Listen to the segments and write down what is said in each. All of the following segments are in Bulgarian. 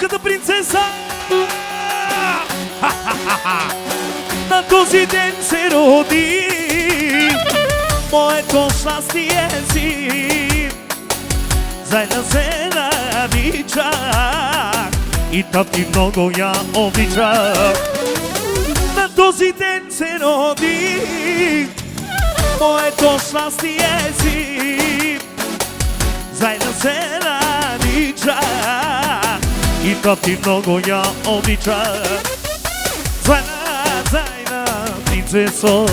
малката принцеса. На този ден се роди моето щастие си. Заедно се навичах и тати много я обичах. На този ден се роди моето щастие си. Заедно се навичах и тати много я обичах. Зайна, принцесо,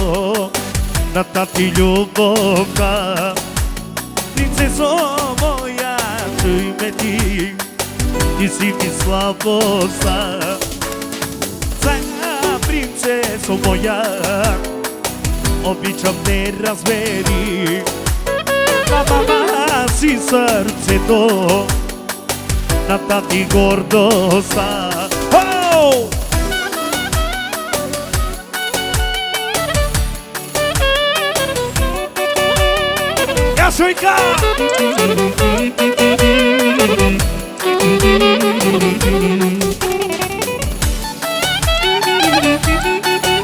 на тати любовка. Принцесо моя, чуй ме ти си ми слабостта. Зайна, принцесо моя, обичам те разбери. На мама си сърцето, на тати гордостта. Шойка!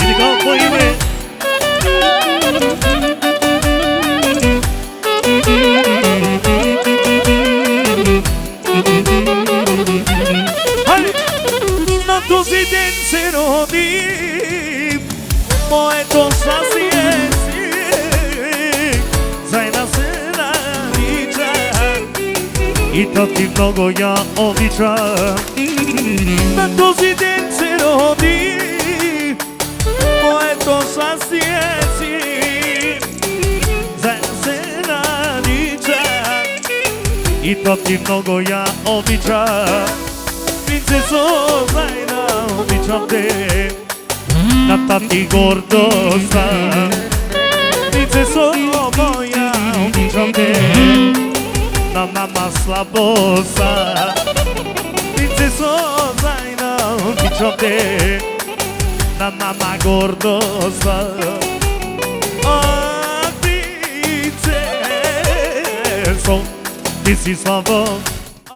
Иди колко име! На този ден се роди моето щастие си. Заедно се и тати много я обичам. На този ден се роди моето щастие си. Заедно се наричам и тати много я обичам. Принцесо, Зайна, обичам те, на тати гордостта. Принцесо моя, обичам те, на мама слабостта. Принцесо, Зайна, обичам те, на мама гордостта. Принцесо, ти си слабост.